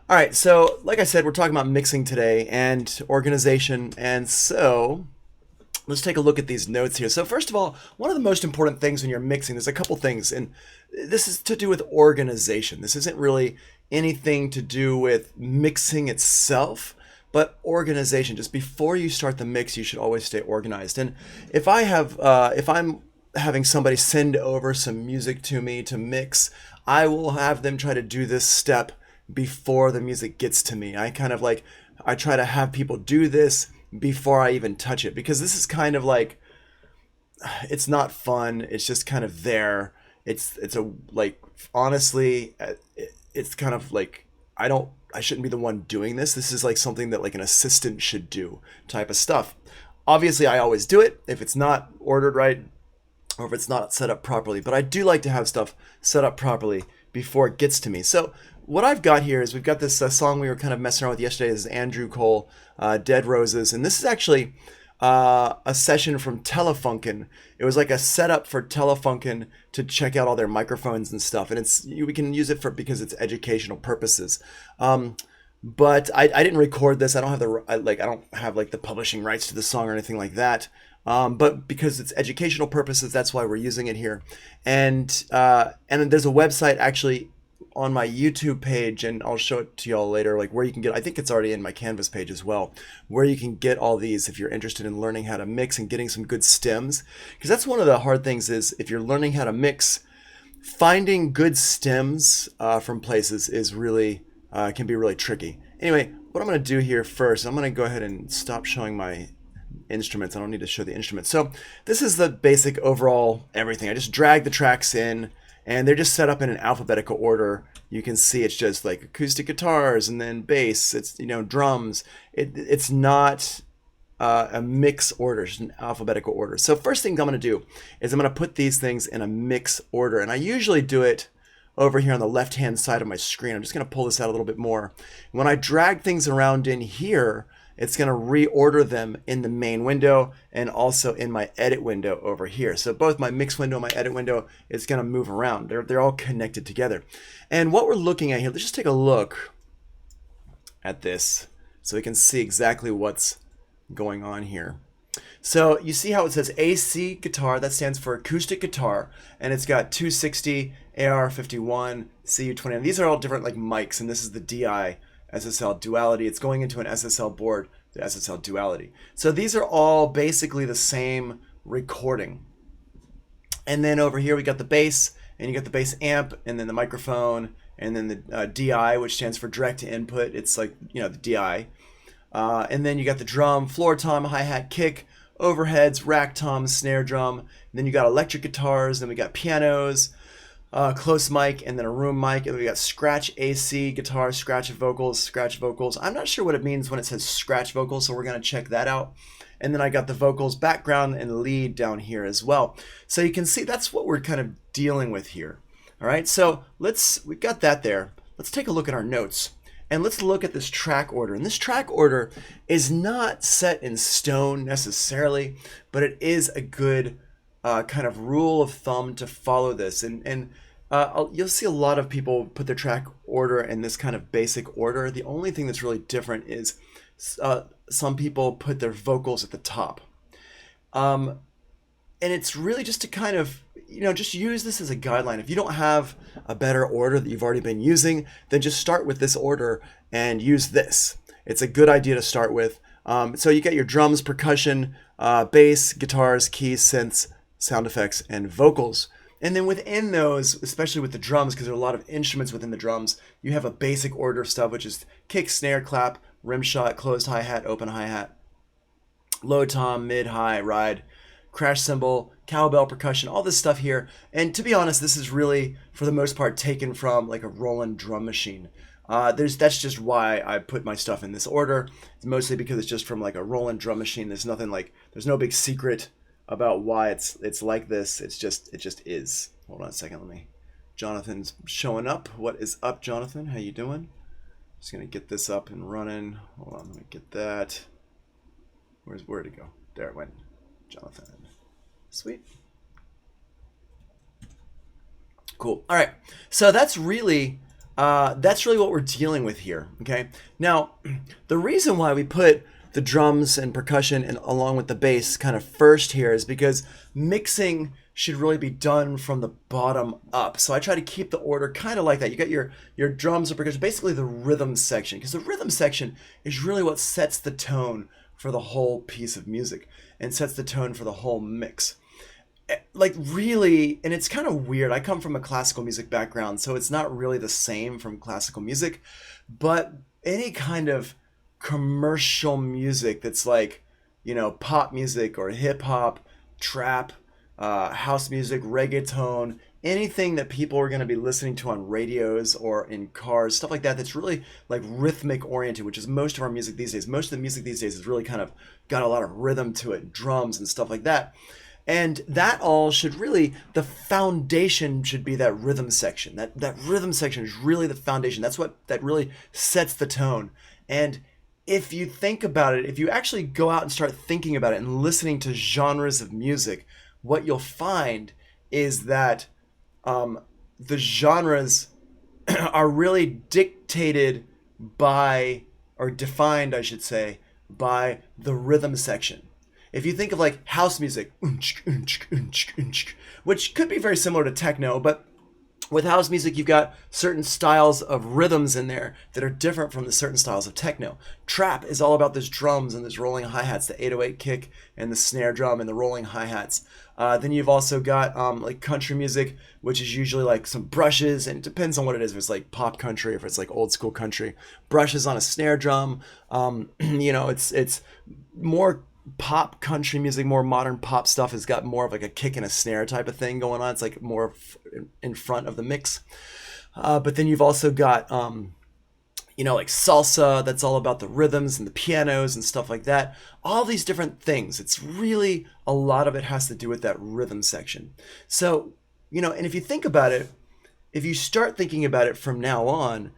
All right, so like I said, we're talking about mixing today and organization, and so let's take a look at these notes here. So first of all, one of the most important things when you're mixing, there's a couple things, and this is to do with organization. This isn't really anything to do with mixing itself, but organization. Just before you start the mix, you should always stay organized. And if I'm having somebody send over some music to me to mix, I will have them try to do this step before the music gets to me. I try to have people do this before I even touch it, because this is kind of like, it's not fun. It's just kind of there. It's a like honestly, it's kind of like I shouldn't be the one doing this. This is like something that like an assistant should do type of stuff. Obviously, I always do it if it's not ordered right or if it's not set up properly. But I do like to have stuff set up properly before it gets to me. So what I've got here is we've got this song we were kind of messing around with yesterday. This is Andrew Cole, Dead Roses. And this is actually a session from Telefunken. It was like a setup for Telefunken to check out all their microphones and stuff. And we can use it because it's educational purposes. But I didn't record this. I don't have I don't have like the publishing rights to the song or anything like that. But because it's educational purposes, that's why we're using it here. And then there's a website actually on my YouTube page, and I'll show it to y'all later, like where you can get, I think it's already in my Canvas page as well, where you can get all these if you're interested in learning how to mix and getting some good stems. Because that's one of the hard things is if you're learning how to mix, finding good stems from places is really, can be really tricky. Anyway, what I'm going to do here first, I'm going to go ahead and stop showing my instruments. I don't need to show the instruments. So this is the basic overall everything. I just drag the tracks in, and they're just set up in an alphabetical order. You can see it's just like acoustic guitars and then bass. It's, drums. It's not a mix order, it's an alphabetical order. So first thing I'm going to do is I'm going to put these things in a mix order. And I usually do it over here on the left-hand side of my screen. I'm just going to pull this out a little bit more. When I drag things around in here, it's going to reorder them in the main window and also in my edit window over here. So both my mix window and my edit window is going to move around. They're all connected together. And what we're looking at here, let's just take a look at this so we can see exactly what's going on here. So you see how it says AC guitar, that stands for acoustic guitar, and it's got 260, AR51, CU20. And these are all different like mics, and this is the DI SSL duality. It's going into an SSL board, the SSL duality. So these are all basically the same recording. And then over here we got the bass, and you got the bass amp, and then the microphone, and then the DI, which stands for direct to input. It's like, the DI. And then you got the drum, floor tom, hi-hat, kick, overheads, rack tom, snare drum. And then you got electric guitars, then we got pianos, close mic, and then a room mic, and we got scratch AC guitar, scratch vocals, scratch vocals. I'm not sure what it means when it says scratch vocals, so we're going to check that out. And then I got the vocals, background, and lead down here as well. So you can see that's what we're kind of dealing with here. All right, so we've got that there. Let's take a look at our notes. And let's look at this track order. And this track order is not set in stone necessarily, but it is a good kind of rule of thumb to follow this. And you'll see a lot of people put their track order in this kind of basic order. The only thing that's really different is some people put their vocals at the top. And it's really just to kind of, just use this as a guideline. If you don't have a better order that you've already been using, then just start with this order and use this. It's a good idea to start with. So you get your drums, percussion, bass, guitars, keys, synths, sound effects, and vocals. And then within those, especially with the drums, because there are a lot of instruments within the drums, you have a basic order of stuff, which is kick, snare, clap, rim shot, closed hi-hat, open hi-hat, low tom, mid, high, ride, crash cymbal, cowbell, percussion, all this stuff here. And to be honest, this is really, for the most part, taken from like a Roland drum machine. That's just why I put my stuff in this order. It's mostly because it's just from like a Roland drum machine. There's no big secret about why it's like this. It just is. Hold on a second. Jonathan's showing up. What is up, Jonathan? How you doing? Just gonna get this up and running. Hold on, let me get that. Where'd it go? There it went. Jonathan. Sweet. Cool. All right. So that's really That's really what we're dealing with here. Okay. Now, the reason why we put the drums and percussion and along with the bass kind of first here is because mixing should really be done from the bottom up. So I try to keep the order kind of like that. You got your drums and percussion, basically the rhythm section, because the rhythm section is really what sets the tone for the whole piece of music and sets the tone for the whole mix. Like really, and it's kind of weird. I come from a classical music background, so it's not really the same from classical music, but any kind of commercial music that's like, pop music or hip hop, trap, house music, reggaeton, anything that people are going to be listening to on radios or in cars, stuff like that, that's really like rhythmic oriented, which is most of our music these days. Most of the music these days is really kind of got a lot of rhythm to it, drums and stuff like that. And that all should really, the foundation should be that rhythm section. That rhythm section is really the foundation. That really sets the tone. And if you think about it, if you actually go out and start thinking about it and listening to genres of music, what you'll find is that the genres are really dictated by, or defined, I should say, by the rhythm section. If you think of like house music, which could be very similar to techno, but with house music, you've got certain styles of rhythms in there that are different from the certain styles of techno. Trap is all about those drums and those rolling hi-hats, the 808 kick and the snare drum and the rolling hi-hats. Then you've also got like country music, which is usually like some brushes, and it depends on what it is. If it's like pop country, if it's like old school country, brushes on a snare drum. It's more pop country music, more modern pop stuff has got more of like a kick and a snare type of thing going on. It's like more in front of the mix. But then you've also got, like salsa, that's all about the rhythms and the pianos and stuff like that. All these different things. It's really, a lot of it has to do with that rhythm section. So, and if you think about it, if you start thinking about it from now on,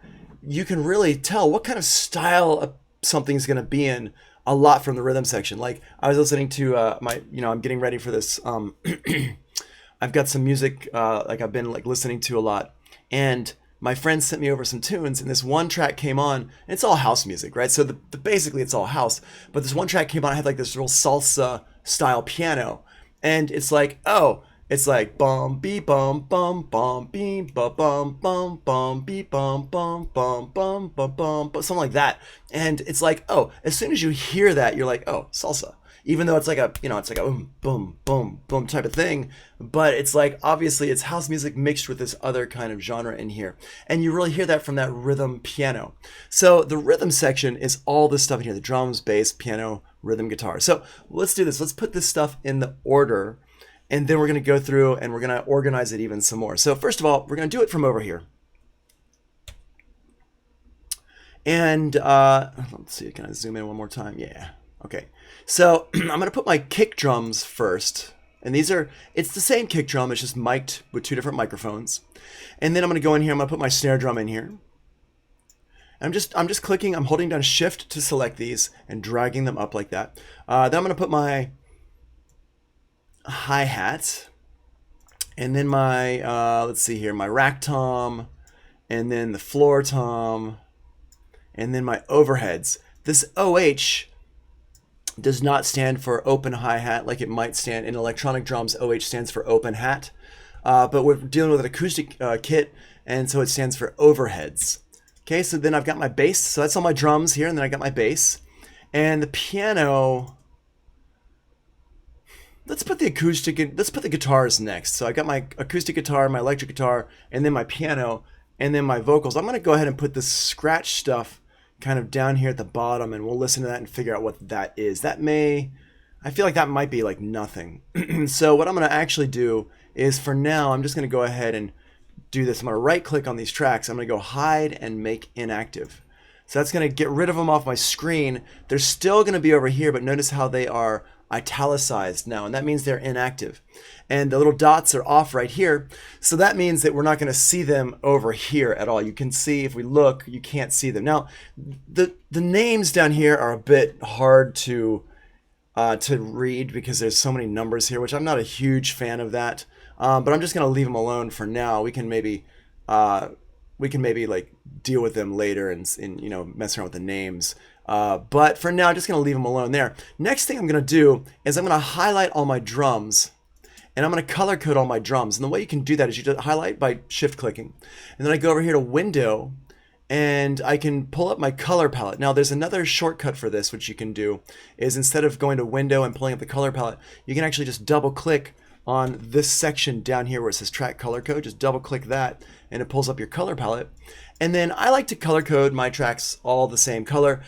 you can really tell what kind of style something's going to be in a lot from the rhythm section. Like I was listening to I'm getting ready for this. I've got some music like I've been like listening to a lot, and my friend sent me over some tunes, and this one track came on, and it's all house music, right? So basically it's all house, but this one track came on, I had like this real salsa style piano, and it's like, oh, it's like bum bee bum bum bum bee bum bum bum bum bee bum bum bum bum bum bum, something like that. And it's like, oh, as soon as you hear that, you're like, oh, salsa. Even though it's like a boom boom boom type of thing, but it's like obviously it's house music mixed with this other kind of genre in here, and you really hear that from that rhythm piano. So the rhythm section is all this stuff in here: the drums, bass, piano, rhythm, guitar. So let's do this. Let's put this stuff in the order, and then we're going to go through and we're going to organize it even some more. So first of all, we're going to do it from over here. And let's see, can I zoom in one more time? Yeah. Okay. So I'm going to put my kick drums first. And it's the same kick drum, it's just mic'd with two different microphones. And then I'm going to go in here, I'm going to put my snare drum in here. I'm just clicking, I'm holding down shift to select these and dragging them up like that. Then I'm going to put my hi-hat, and then my let's see here, my rack tom, and then the floor tom, and then my overheads. This OH does not stand for open hi-hat like it might stand in electronic drums. OH stands for open hat, but we're dealing with an acoustic kit, and so it stands for overheads. Okay, so then I've got my bass, so that's all my drums here, and then I got my bass, and the piano. Let's put the guitars next. So I got my acoustic guitar, my electric guitar, and then my piano, and then my vocals. I'm going to go ahead and put this scratch stuff kind of down here at the bottom, and we'll listen to that and figure out what that is. I feel like that might be like nothing. So what I'm going to actually do is, for now, I'm just going to go ahead and do this. I'm going to right click on these tracks. I'm going to go hide and make inactive. So that's going to get rid of them off my screen. They're still going to be over here, but notice how they are italicized now, and that means they're inactive. And the little dots are off right here, so that means that we're not going to see them over here at all. You can see, if we look, you can't see them. Now, the names down here are a bit hard to read because there's so many numbers here, which I'm not a huge fan of that. But I'm just going to leave them alone for now. We can maybe we can maybe like deal with them later and you know, mess around with the names. But for now, I'm just going to leave them alone there. Next thing I'm going to do is I'm going to highlight all my drums, and I'm going to color code all my drums. And the way you can do that is you just highlight by shift clicking. And then I go over here to Window, and I can pull up my color palette. Now there's another shortcut for this, which you can do, is instead of going to Window and pulling up the color palette, you can actually just double click on this section down here where it says track color code. Just double click that and it pulls up your color palette. And then I like to color code my tracks all the same color.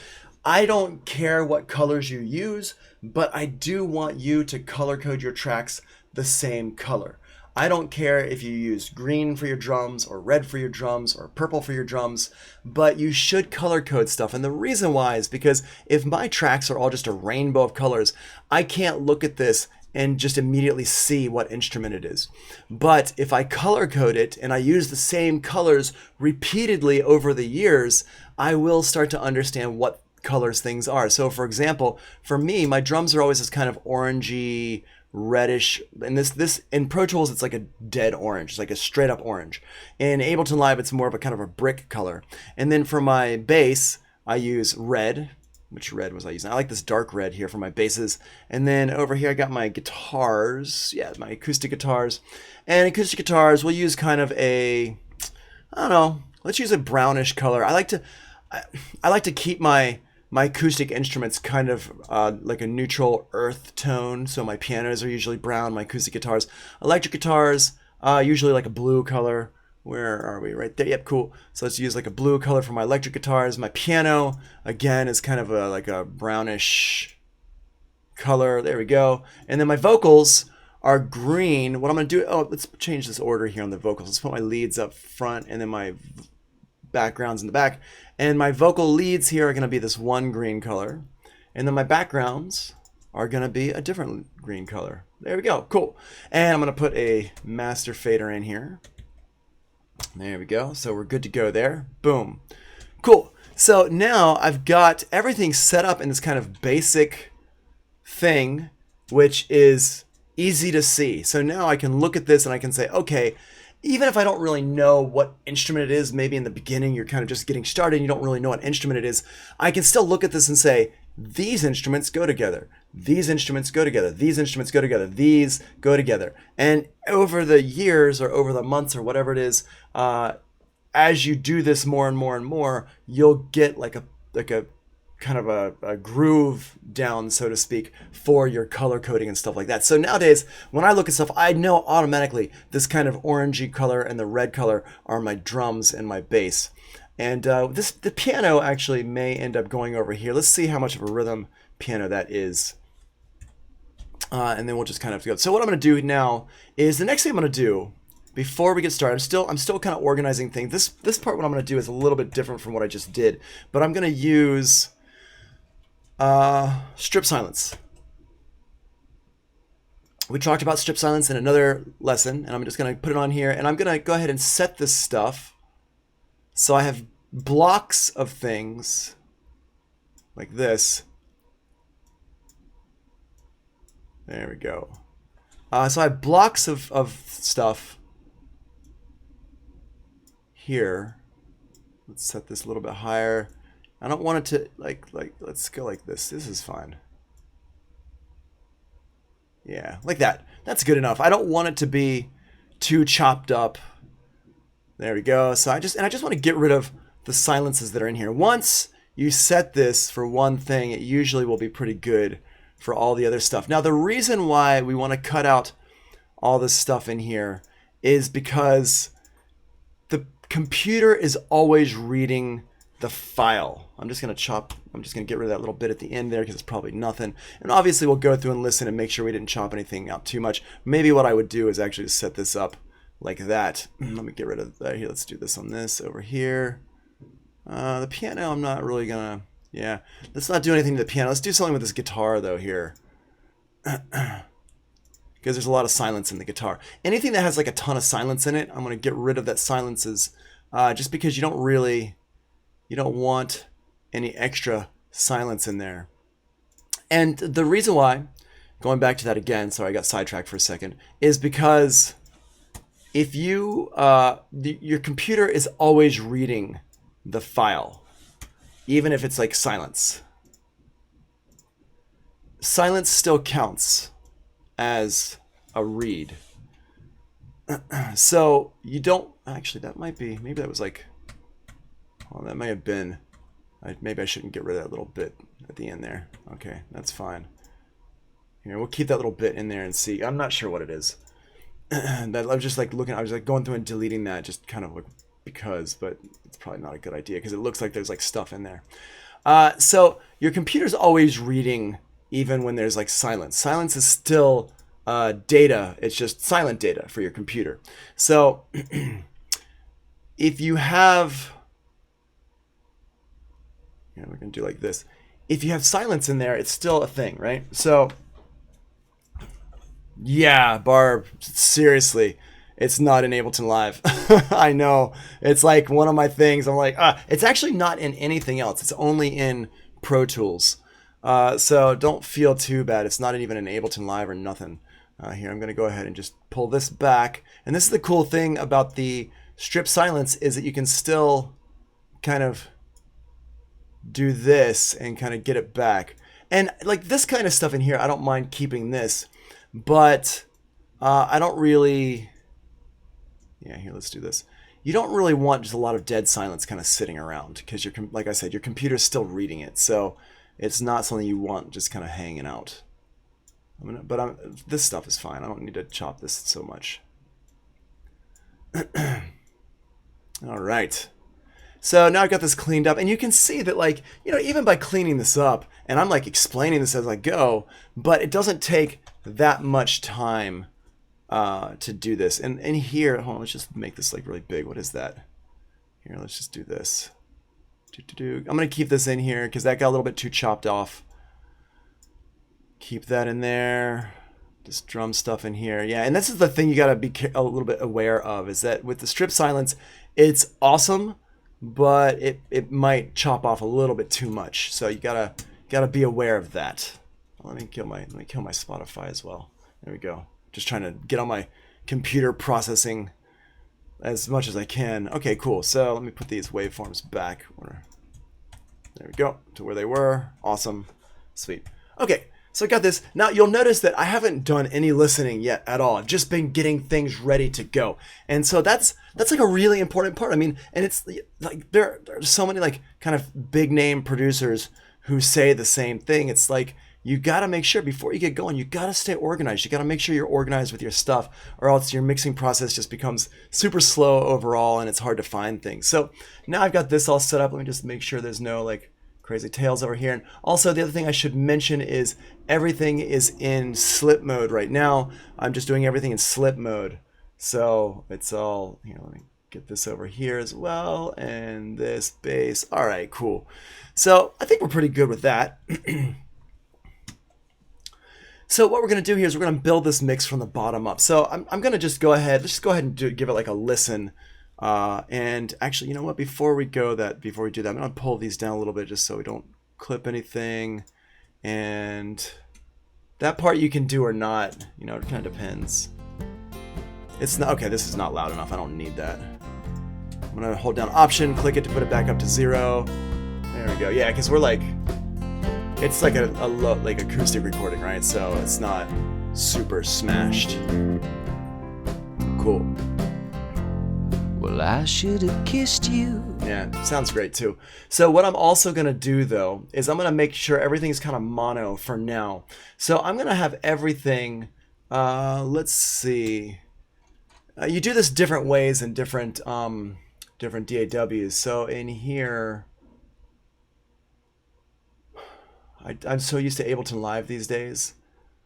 I don't care what colors you use, but I do want you to color code your tracks the same color. I don't care if you use green for your drums or red for your drums or purple for your drums, but you should color code stuff. And the reason why is because if my tracks are all just a rainbow of colors, I can't look at this and just immediately see what instrument it is. But if I color code it and I use the same colors repeatedly over the years, I will start to understand what colors things are. So for example, for me, my drums are always this kind of orangey, reddish, and this in Pro Tools it's like a dead orange. It's like a straight up orange. In Ableton Live it's more of a kind of a brick color. And then for my bass I use red. Which red was I using? I like this dark red here for my basses. And then over here I got my guitars. Yeah, my acoustic guitars. And acoustic guitars we'll use kind of a, I don't know, let's use a brownish color. I like to keep my acoustic instruments kind of like a neutral earth tone. So my pianos are usually brown, my acoustic guitars. Electric guitars, usually like a blue color. Where are we? Right there. Yep, cool. So let's use like a blue color for my electric guitars. My piano, again, is kind of like a brownish color. There we go. And then my vocals are green. What I'm going to do, oh, let's change this order here on the vocals. Let's put my leads up front and then my backgrounds in the back. And my vocal leads here are going to be this one green color. And then my backgrounds are going to be a different green color. There we go. Cool. And I'm going to put a master fader in here. There we go. So we're good to go there. Boom. Cool. So now I've got everything set up in this kind of basic thing, which is easy to see. So now I can look at this and I can say, okay, even if I don't really know what instrument it is, maybe in the beginning you're kind of just getting started and you don't really know what instrument it is, I can still look at this and say, these instruments go together. These instruments go together. These instruments go together. These go together. And over the years or over the months or whatever it is, as you do this more and more and more, you'll get like a kind of a groove down, so to speak, for your color coding and stuff like that. So nowadays, when I look at stuff, I know automatically this kind of orangey color and the red color are my drums and my bass. And the piano actually may end up going over here. Let's see how much of a rhythm piano that is. And then we'll just kind of go. So what I'm going to do now is the next thing I'm going to do before we get started, I'm still kind of organizing things. This part, what I'm going to do is a little bit different from what I just did, but I'm going to use strip silence. We talked about strip silence in another lesson, and I'm just going to put it on here, and I'm going to go ahead and set this stuff so I have blocks of things like this. There we go. So I have blocks of stuff here. Let's set this a little bit higher. I don't want it to like let's go like this. This is fine. Yeah, like that. That's good enough. I don't want it to be too chopped up. There we go. So I just want to get rid of the silences that are in here. Once you set this for one thing, it usually will be pretty good for all the other stuff. Now the reason why we want to cut out all this stuff in here is because the computer is always reading the file. I'm just going to get rid of that little bit at the end there because it's probably nothing. And obviously we'll go through and listen and make sure we didn't chop anything out too much. Maybe what I would do is actually set this up like that. Let me get rid of that here. Let's do this on this over here. The piano, I'm not really going to, yeah. Let's not do anything to the piano. Let's do something with this guitar though here. Because there's a lot of silence in the guitar. Anything that has like a ton of silence in it, I'm going to get rid of that silences just because you don't want any extra silence in there. And the reason why, going back to that again, sorry I got sidetracked for a second, is because if you your computer is always reading the file, even if it's like silence. Silence still counts as a read. So you don't actually. That might be, maybe that was like. Well, that may have been. Maybe I shouldn't get rid of that little bit at the end there. Okay, that's fine. Here, we'll keep that little bit in there and see. I'm not sure what it is. That I was just like looking. I was like going through and deleting that, just kind of like because, but it's probably not a good idea because it looks like there's like stuff in there. So your computer's always reading, even when there's like silence. Silence is still data. It's just silent data for your computer. So if you have, we're gonna do like this. If you have silence in there, it's still a thing, right? So yeah, Barb, seriously, it's not in Ableton Live. I know. It's like one of my things. I'm like, it's actually not in anything else. It's only in Pro Tools. So don't feel too bad. It's not even in Ableton Live or nothing. Here, I'm going to go ahead and just pull this back. And this is the cool thing about the strip silence is that you can still kind of do this and kind of get it back. And like this kind of stuff in here, I don't mind keeping this. But I don't really, yeah, here, let's do this. You don't really want just a lot of dead silence kind of sitting around because you're, like I said, your computer's still reading it. So it's not something you want just kind of hanging out. This stuff is fine. I don't need to chop this so much. All right. So now I've got this cleaned up, and you can see that, like, even by cleaning this up, and I'm like explaining this as I go, but it doesn't take that much time to do this. And here, hold on, let's just make this like really big. What is that? Here, let's just do this. I'm gonna keep this in here because that got a little bit too chopped off. Keep that in there. This drum stuff in here. Yeah, and this is the thing you gotta be a little bit aware of, is that with the strip silence, it's awesome, but it might chop off a little bit too much. So you gotta be aware of that. Let me kill my Spotify as well. There we go. Just trying to get on my computer processing as much as I can. Okay, cool. So let me put these waveforms back. There we go, to where they were. Awesome. Sweet. Okay, so I got this. Now you'll notice that I haven't done any listening yet at all. I've just been getting things ready to go. And so that's like a really important part. I mean, and it's like there are so many like kind of big name producers who say the same thing. It's like, you got to make sure before you get going, you got to stay organized. You got to make sure you're organized with your stuff, or else your mixing process just becomes super slow overall and it's hard to find things. So now I've got this all set up. Let me just make sure there's no like crazy tails over here. And also the other thing I should mention is everything is in slip mode right now. I'm just doing everything in slip mode. So it's all, let me get this over here as well. And this bass. All right, cool. So I think we're pretty good with that. So what we're going to do here is we're going to build this mix from the bottom up. So I'm going to just go ahead. Let's just go ahead and give it like a listen. And actually, you know what? Before we do that, I'm going to pull these down a little bit just so we don't clip anything. And that part you can do or not. It kind of depends. It's not okay. This is not loud enough. I don't need that. I'm going to hold down Option, click it to put it back up to 0. There we go. Yeah, because we're like. It's like a like acoustic recording, right? So it's not super smashed. Cool. Well, I should have kissed you. Yeah, sounds great too. So what I'm also gonna do though is I'm gonna make sure everything's kind of mono for now. So I'm gonna have everything. Let's see. You do this different ways in different DAWs. So in here. I'm so used to Ableton Live these days.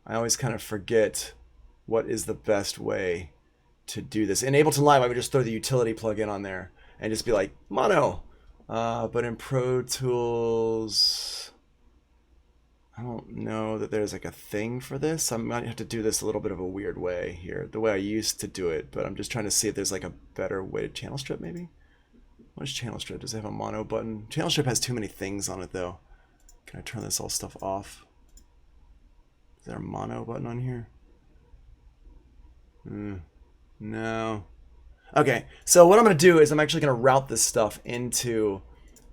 I always kind of forget what is the best way to do this. In Ableton Live, I would just throw the utility plugin on there and just be like, mono. But in Pro Tools, I don't know that there's like a thing for this. I might have to do this a little bit of a weird way here, the way I used to do it. But I'm just trying to see if there's like a better way to channel strip maybe. What is channel strip? Does it have a mono button? Channel strip has too many things on it though. Can I turn this all stuff off? Is there a mono button on here? No. Okay, so what I'm going to do is I'm actually going to route this stuff into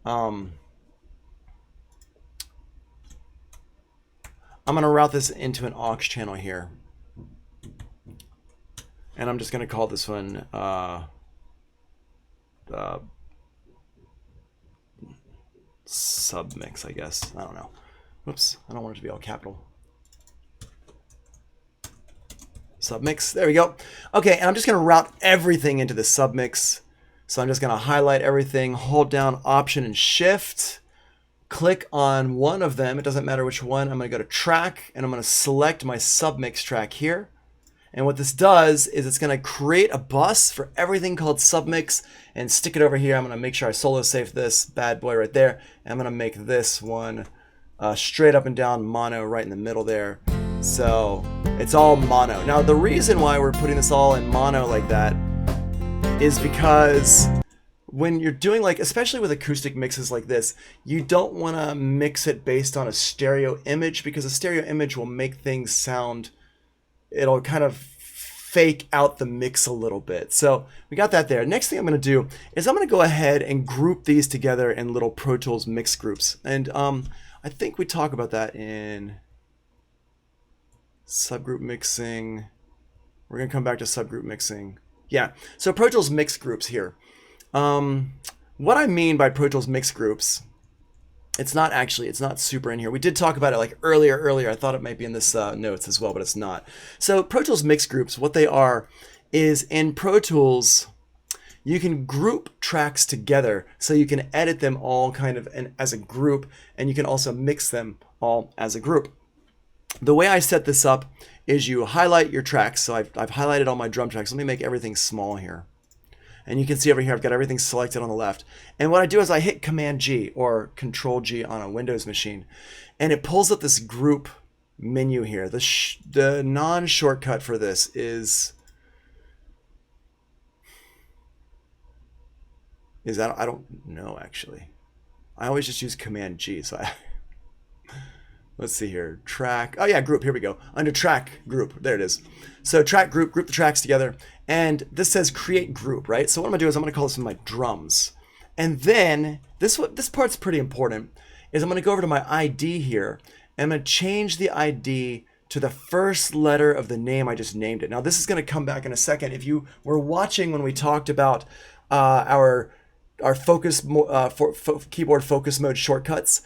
I'm going to route this into an aux channel here. And I'm just going to call this one submix, I guess. I don't know. Whoops, I don't want it to be all capital. Submix, there we go. Okay, and I'm just going to route everything into the submix. So I'm just going to highlight everything, hold down Option and Shift, click on one of them. It doesn't matter which one. I'm going to go to track, and I'm going to select my submix track here. And what this does is it's going to create a bus for everything called submix and stick it over here. I'm going to make sure I solo save this bad boy right there. And I'm going to make this one straight up and down mono right in the middle there. So it's all mono. Now the reason why we're putting this all in mono like that is because when you're doing, like, especially with acoustic mixes like this, you don't want to mix it based on a stereo image, because a stereo image will make things sound, it'll kind of fake out the mix a little bit. So we got that there. Next thing I'm going to do is I'm going to go ahead and group these together in little Pro Tools mix groups. And I think we talk about that in subgroup mixing. We're going to come back to subgroup mixing. Yeah, so Pro Tools mix groups here. What I mean by Pro Tools mix groups, it's not super in here. We did talk about it like earlier. I thought it might be in this notes as well, but it's not. So Pro Tools mix groups, what they are is in Pro Tools, you can group tracks together, so you can edit them all kind of as a group, and you can also mix them all as a group. The way I set this up is you highlight your tracks. So I've highlighted all my drum tracks. Let me make everything small here. And you can see over here, I've got everything selected on the left. And what I do is I hit Command G or Control G on a Windows machine, and it pulls up this group menu here. The non-shortcut for this is that, I don't know actually. I always just use Command G. So let's see here. Track. Oh yeah, group. Here we go. Under track, group. There it is. So track, group the tracks together. And this says create group, right? So what I'm going to do is I'm going to call this my drums. And then this part's pretty important, is I'm going to go over to my ID here. And I'm going to change the ID to the first letter of the name I just named it. Now this is going to come back in a second. If you were watching when we talked about our focus keyboard focus mode shortcuts,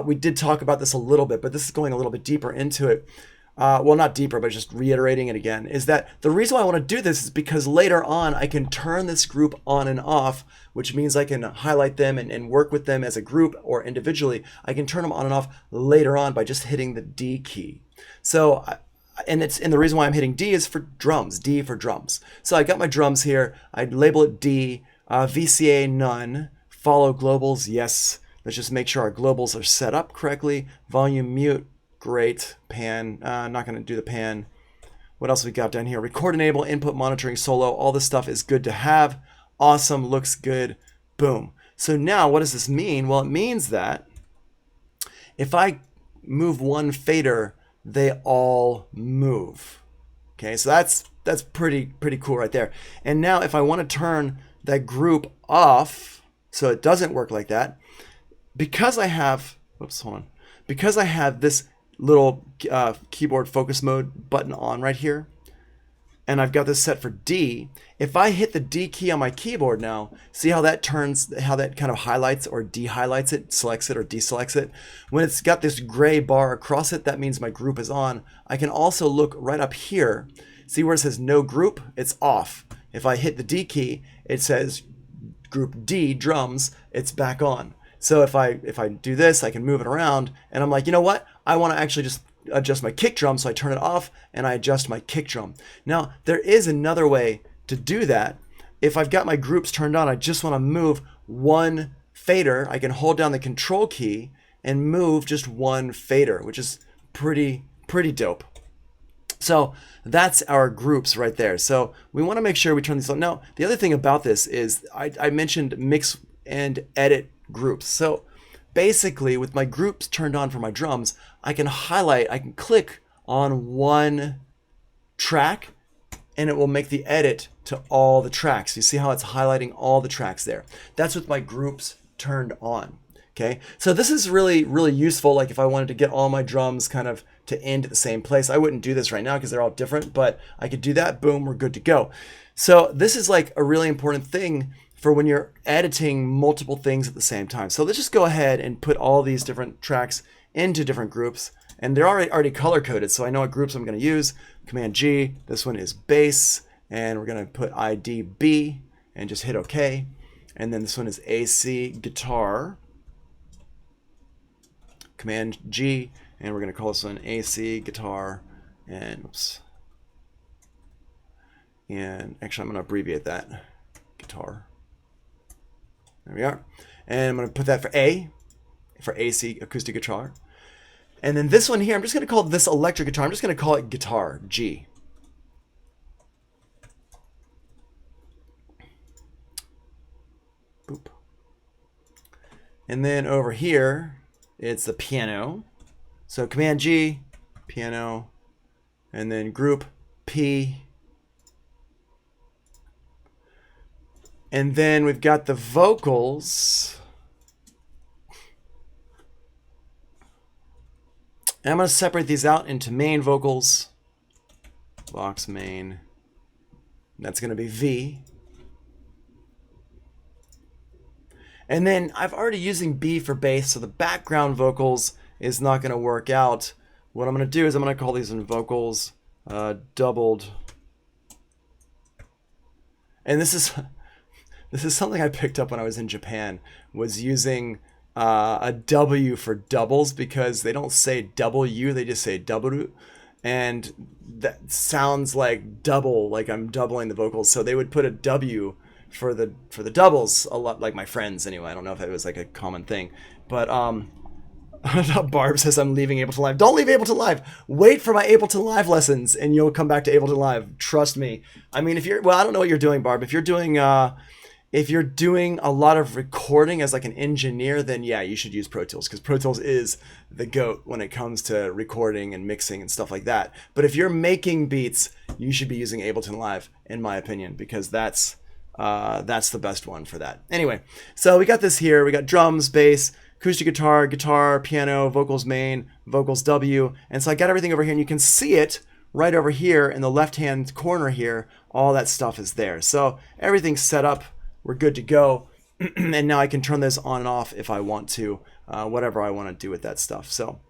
we did talk about this a little bit, but this is going a little bit deeper into it. Well, not deeper, but just reiterating it again, is that the reason why I want to do this is because later on I can turn this group on and off, which means I can highlight them and work with them as a group or individually. I can turn them on and off later on by just hitting the D key. So, and the reason why I'm hitting D is for drums, D for drums. So I got my drums here. I'd label it D, VCA none, follow globals, yes. Let's just make sure our globals are set up correctly. Volume mute, great. Pan, not going to do the pan. What else we got down here? Record enable, input monitoring, solo. All this stuff is good to have. Awesome, looks good. Boom. So now what does this mean? Well, it means that if I move one fader, they all move. Okay, so that's pretty cool right there. And now if I want to turn that group off so it doesn't work like that, because I have, because I have this little keyboard focus mode button on right here, and I've got this set for D, if I hit the D key on my keyboard now, see how that kind of highlights or de-highlights it, selects it or deselects it? When it's got this gray bar across it, that means my group is on. I can also look right up here, see where it says no group, it's off. If I hit the D key, it says group D, drums, it's back on. So if I do this, I can move it around, and I'm like, you know what? I want to actually just adjust my kick drum, so I turn it off and I adjust my kick drum. Now, there is another way to do that. If I've got my groups turned on, I just want to move one fader. I can hold down the control key and move just one fader, which is pretty dope. So that's our groups right there. So we want to make sure we turn these on. Now, the other thing about this is I mentioned mix and edit groups. So basically, with my groups turned on for my drums, I can click on one track, and it will make the edit to all the tracks. You see how it's highlighting all the tracks there. That's with my groups turned on. Okay, so this is really, really useful. Like if I wanted to get all my drums kind of to end at the same place, I wouldn't do this right now because they're all different, but I could do that. Boom, we're good to go. So this is like a really important thing for when you're editing multiple things at the same time. So let's just go ahead and put all these different tracks into different groups, and they're already color coded, so I know what groups I'm going to use. Command G, this one is bass, and we're going to put ID B and just hit OK. And then this one is AC guitar. Command G, and we're going to call this one AC guitar, and oops. And actually, I'm going to abbreviate that, guitar. There we are. And I'm going to put that for AC acoustic guitar. And then this one here, I'm just going to call this electric guitar. I'm just going to call it guitar G. Boop. And then over here, it's the piano. So Command G, piano, and then group P. And then we've got the vocals. And I'm going to separate these out into main vocals. Box main. That's going to be V. And then I've already using B for bass, so the background vocals is not going to work out. What I'm going to do is I'm going to call these in vocals doubled. And this is something I picked up when I was in Japan, was using a W for doubles, because they don't say W, they just say W. And that sounds like double, like I'm doubling the vocals. So they would put a W for the doubles, a lot, like my friends anyway. I don't know if it was like a common thing, but Barb says I'm leaving Ableton Live. Don't leave Ableton Live. Wait for my Ableton Live lessons, and you'll come back to Ableton Live. Trust me. I mean, if you're, well, I don't know what you're doing, Barb. If you're doing a lot of recording as like an engineer, then yeah, you should use Pro Tools, because Pro Tools is the GOAT when it comes to recording and mixing and stuff like that. But if you're making beats, you should be using Ableton Live, in my opinion, because that's the best one for that. Anyway, so we got this here. We got drums, bass, acoustic guitar, guitar, piano, vocals main, vocals W. And so I got everything over here, and you can see it right over here in the left-hand corner here. All that stuff is there. So everything's set up. We're good to go. And now I can turn this on and off if I want to, whatever I want to do with that stuff. So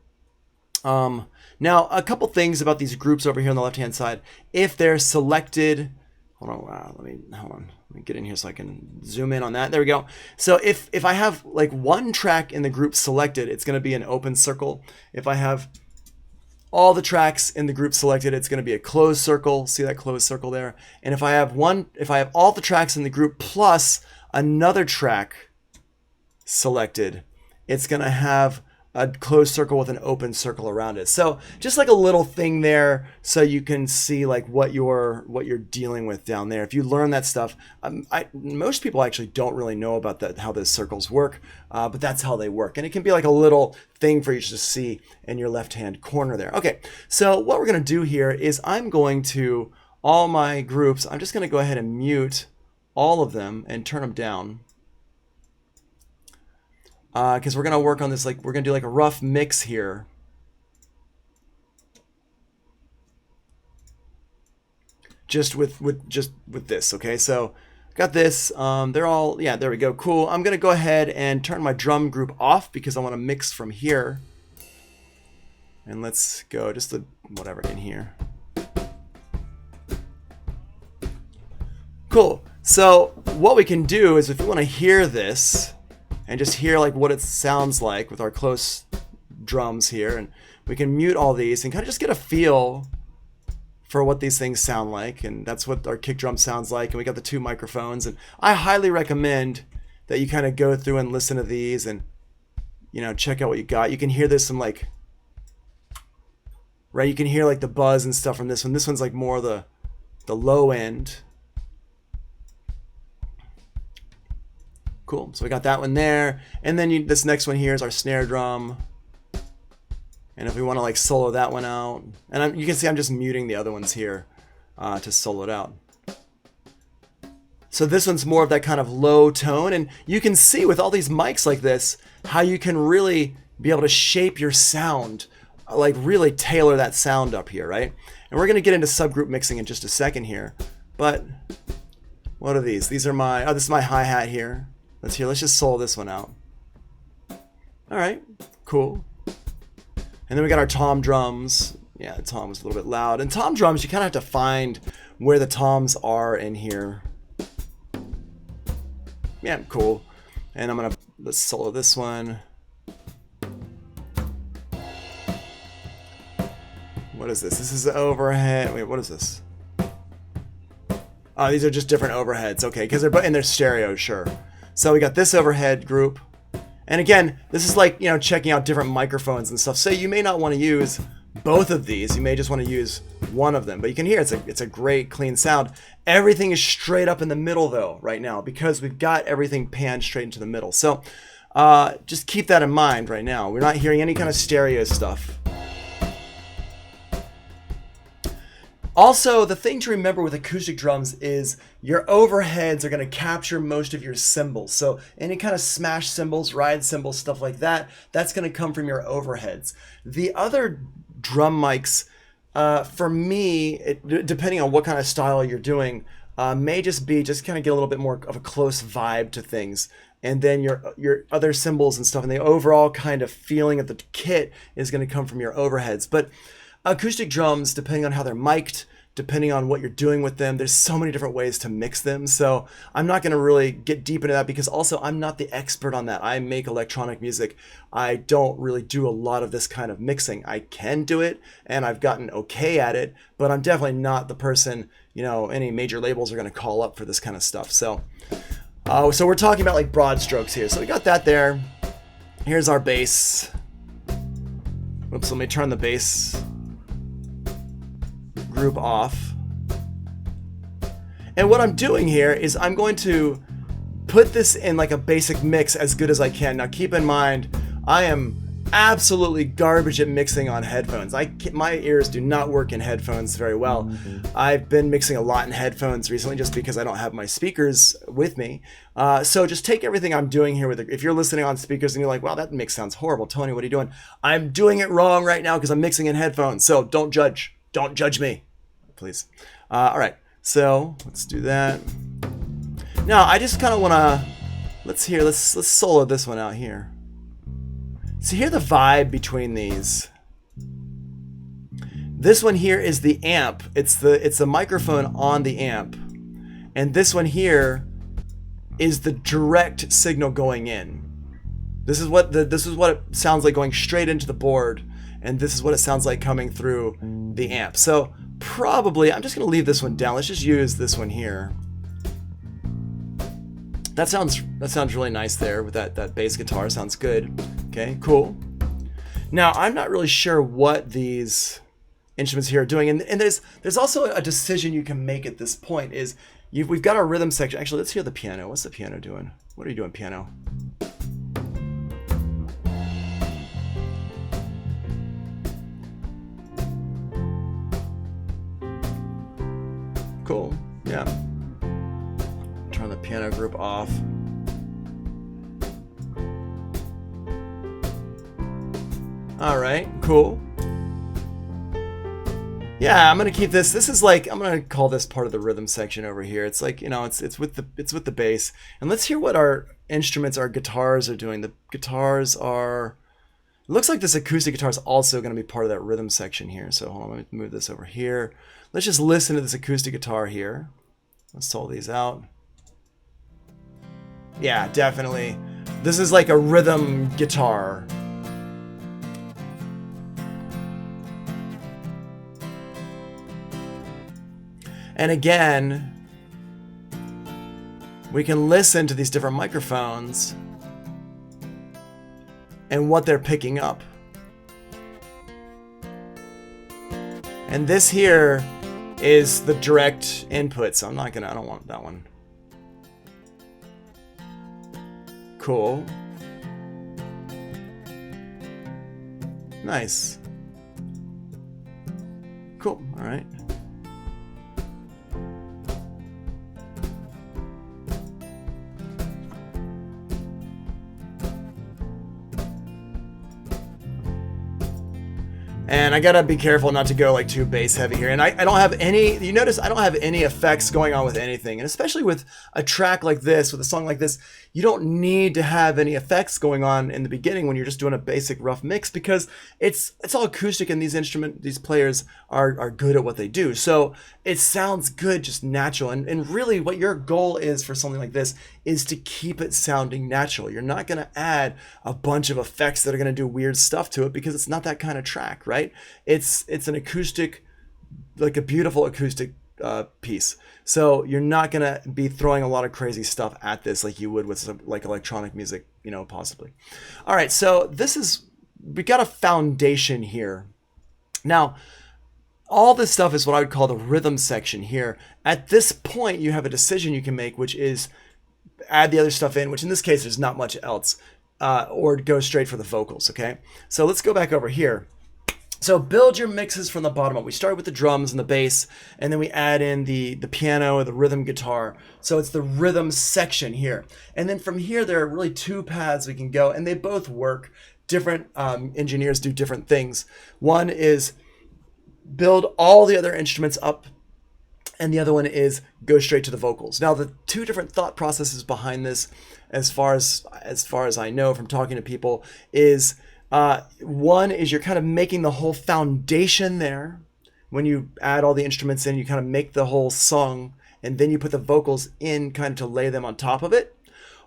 now a couple things about these groups over here on the left-hand side. If they're selected, hold on, let me get in here so I can zoom in on that. There we go. So if I have like one track in the group selected, it's going to be an open circle. If I have all the tracks in the group selected, it's going to be a closed circle. See that closed circle there? And if I have all the tracks in the group plus another track selected, it's going to have a closed circle with an open circle around it. So just like a little thing there, so you can see like what you're dealing with down there. If you learn that stuff, most people actually don't really know about that, how those circles work, but that's how they work. And it can be like a little thing for you to see in your left-hand corner there. Okay, so what we're going to do here is I'm going to, all my groups, I'm just going to go ahead and mute all of them and turn them down. Because we're going to work on this, like we're going to do like a rough mix here. Just with this, okay? So got this. They're all, yeah, there we go. Cool. I'm going to go ahead and turn my drum group off because I want to mix from here. And let's go just the whatever in here. Cool. So what we can do is if we want to hear this, and just hear like what it sounds like with our close drums here, and we can mute all these and kind of just get a feel for what these things sound like. And that's what our kick drum sounds like. And we got the two microphones, and I highly recommend that you kind of go through and listen to these and, you know, check out what you got. You can hear this some like, right, you can hear like the buzz and stuff from this one. This one's like more the low end. Cool. So we got that one there, and then this next one here is our snare drum. And if we want to like solo that one out, and you can see I'm just muting the other ones here. to solo it out. So this one's more of that kind of low tone, and you can see with all these mics like this how you can really be able to shape your sound, like really tailor that sound up here, right? And we're going to get into subgroup mixing in just a second here, but what are these? These are my, oh, this is my hi-hat here. Let's just solo this one out. All right, cool. And then we got our tom drums. Yeah, the tom was a little bit loud. And tom drums, you kind of have to find where the toms are in here. Yeah, cool. And I'm gonna, let's solo this one. What is this? This is the overhead. Wait, what is this? Oh, these are just different overheads. Okay, because they're in their stereo, sure. So we got this overhead group. And again, this is like, you know, checking out different microphones and stuff. So you may not want to use both of these. You may just want to use one of them. But you can hear it's a great clean sound. Everything is straight up in the middle though right now because we've got everything panned straight into the middle. So just keep that in mind right now. We're not hearing any kind of stereo stuff. Also, the thing to remember with acoustic drums is your overheads are going to capture most of your cymbals. So any kind of smash cymbals, ride cymbals, stuff like that, that's going to come from your overheads. The other drum mics, for me, depending on what kind of style you're doing, may just kind of get a little bit more of a close vibe to things. And then your other cymbals and stuff, and the overall kind of feeling of the kit is going to come from your overheads. But acoustic drums, depending on how they're mic'd, depending on what you're doing with them, there's so many different ways to mix them. So I'm not going to really get deep into that because also I'm not the expert on that. I make electronic music. I don't really do a lot of this kind of mixing. I can do it and I've gotten okay at it, but I'm definitely not the person, you know, any major labels are going to call up for this kind of stuff. So we're talking about like broad strokes here. So we got that there. Here's our bass. Whoops, let me turn the bass group off. And what I'm doing here is I'm going to put this in like a basic mix as good as I can. Now keep in mind, I am absolutely garbage at mixing on headphones. My ears do not work in headphones very well. I've been mixing a lot in headphones recently just because I don't have my speakers with me. So just take everything I'm doing here with it. If you're listening on speakers and you're like, wow, that mix sounds horrible. Tony, what are you doing? I'm doing it wrong right now because I'm mixing in headphones. So don't judge. Don't judge me, please. All right, so let's do that. Now I just kind of want to, let's solo this one out here. So hear the vibe between these. This one here is the amp. It's the microphone on the amp, and this one here is the direct signal going in. This is what it sounds like going straight into the board, and this is what it sounds like coming through the amp. So probably I'm just gonna leave this one down. Let's just use this one here. That sounds really nice there with that bass guitar. Sounds good. Okay, cool. Now I'm not really sure what these instruments here are doing, and there's also a decision you can make at this point. Is we've got our rhythm section. Actually, let's hear the piano. What's the piano doing? What are you doing, piano? Cool. Yeah. Turn the piano group off. All right, cool. Yeah, I'm gonna keep this. This is like, I'm gonna call this part of the rhythm section over here. It's like, you know, it's with the bass. And let's hear what our instruments, our guitars are doing. The guitars are, it looks like this acoustic guitar is also gonna be part of that rhythm section here. So hold on, let me move this over here. Let's just listen to this acoustic guitar here. Let's solo these out. Yeah, definitely. This is like a rhythm guitar. And again, we can listen to these different microphones and what they're picking up. And this here is the direct input, so I don't want that one. Cool. Nice. Cool, all right. And I gotta be careful not to go like too bass heavy here. And I don't have any, you notice I don't have any effects going on with anything. And especially with a track like this, with a song like this, you don't need to have any effects going on in the beginning when you're just doing a basic rough mix, because it's all acoustic, and these players are good at what they do. So it sounds good, just natural. And really what your goal is for something like this is to keep it sounding natural. You're not gonna add a bunch of effects that are gonna do weird stuff to it, because it's not that kind of track, right? It's an acoustic, like a beautiful acoustic piece. So you're not gonna be throwing a lot of crazy stuff at this like you would with some, like electronic music, you know, possibly. All right, so we got a foundation here. Now, all this stuff is what I would call the rhythm section here. At this point, you have a decision you can make, which is add the other stuff in, which in this case, there's not much else, or go straight for the vocals, okay? So let's go back over here. So build your mixes from the bottom up. We start with the drums and the bass, and then we add in the piano or the rhythm guitar. So it's the rhythm section here. And then from here, there are really two paths we can go, and they both work. Different engineers do different things. One is build all the other instruments up, and the other one is go straight to the vocals. Now, the two different thought processes behind this, as far as I know from talking to people, is one is you're kind of making the whole foundation there. When you add all the instruments in, you kind of make the whole song, and then you put the vocals in kind of to lay them on top of it.